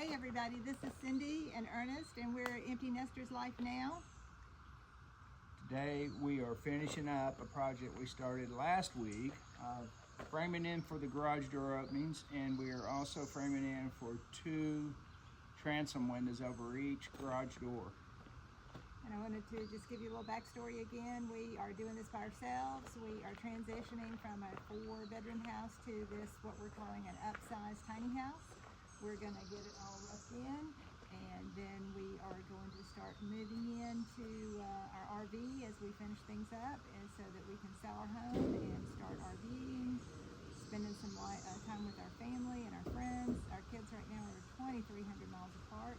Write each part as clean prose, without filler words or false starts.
Hey everybody, this is Cindy and Ernest, and we're at Empty Nesters Life Now. Today we are finishing up a project we started last week, framing in for the garage door openings, and we are also framing in for 2 transom windows over each garage door. And I wanted to just give you a little backstory again. We are doing this by ourselves. We are transitioning from a 4-bedroom house to this, what we're calling an upsized tiny house. We're going to get it all roughed in, and then we are going to start moving into our RV as we finish things up, and so that we can sell our home and start RVing, spending some time with our family and our friends. Our kids right now are 2,300 miles apart.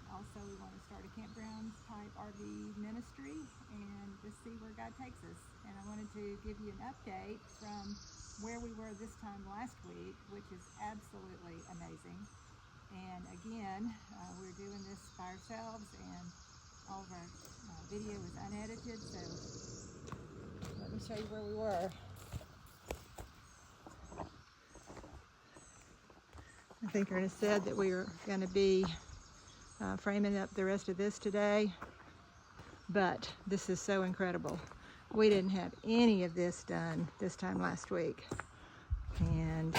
Also, we want to start a campground type RV ministry and just see where God takes us. And I wanted to give you an update from where we were this time last week, which is absolutely amazing. And again, we're doing this by ourselves, and all of our video is unedited, so let me show you where we were. I think Ernest said that we were going to be framing up the rest of this today, but this is so incredible. We didn't have any of this done this time last week, and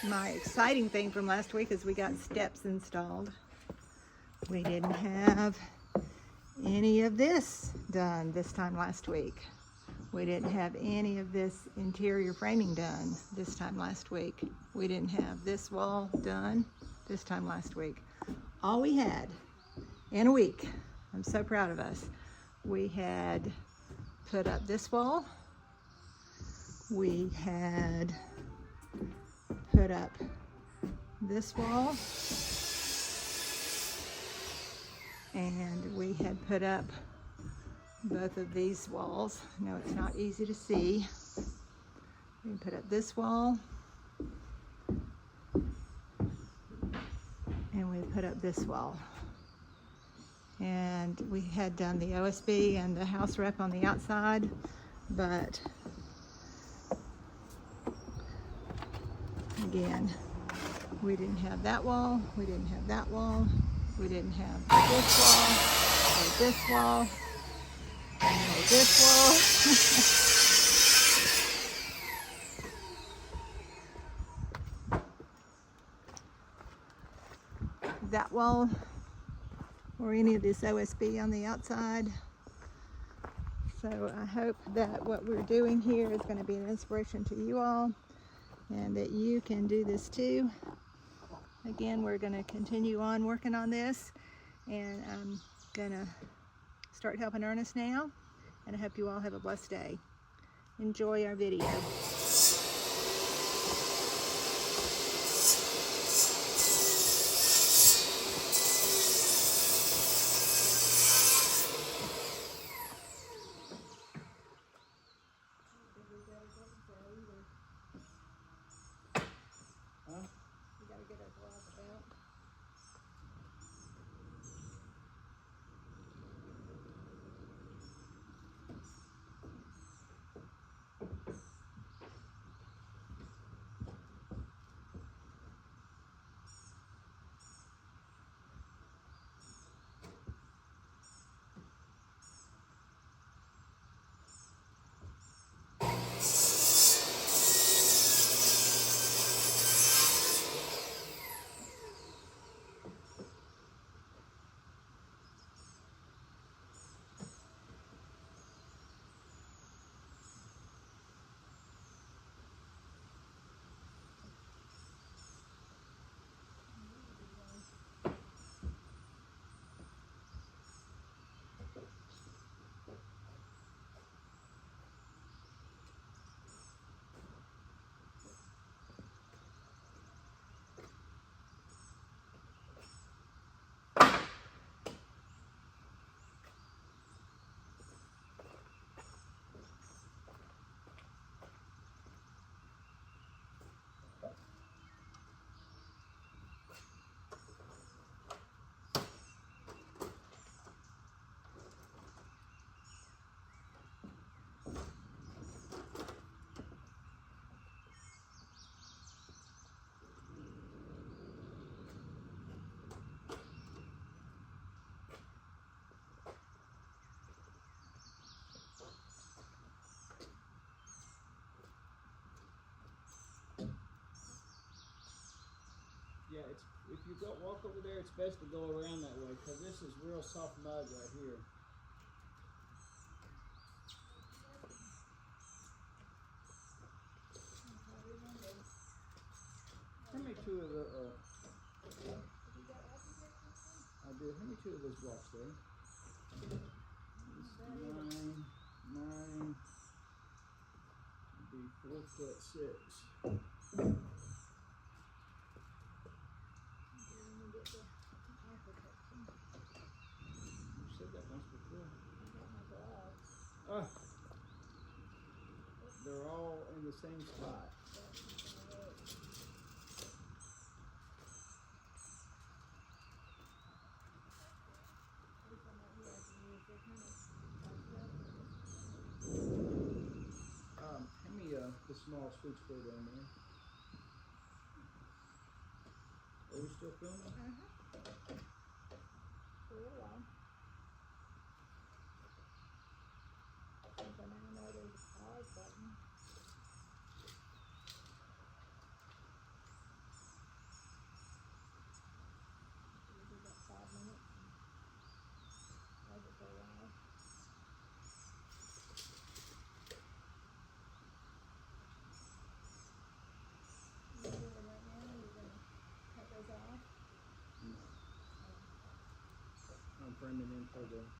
my exciting thing from last week is we got steps installed. We didn't have any of this done this time last week. We didn't have any of this interior framing done this time last week. We didn't have this wall done this time last week. All we had in a week, I'm so proud of us, we had put up this wall, we had put up this wall, and we had put up both of these walls. No, it's not easy to see. We put up this wall, and we put up this wall. And we had done the OSB and the house rep on the outside, but again, we didn't have that wall, we didn't have that wall, we didn't have this wall, or this wall, or this wall. That wall, or any of this OSB on the outside. So I hope that what we're doing here is going to be an inspiration to you all, and that you can do this too. Again, we're going to continue on working on this, and I'm going to start helping Ernest now, and I hope you all have a blessed day. Enjoy our video. We gotta get our gloves out. Yeah, it's if you go walk over there, it's best to go around that way because this is real soft mud right here. Hand me two of the. I do. Hand me two of those blocks there. Nine. Be 4'6". You said that once before. Ah, they're all in the same spot. Hand me the small sweet square down there. Are we still filming? For a little while. Since I now know there's a pause button. We'll do about 5 minutes. Hold it for a while. You're doing it right now. You're gonna cut those off. I'm framing in for the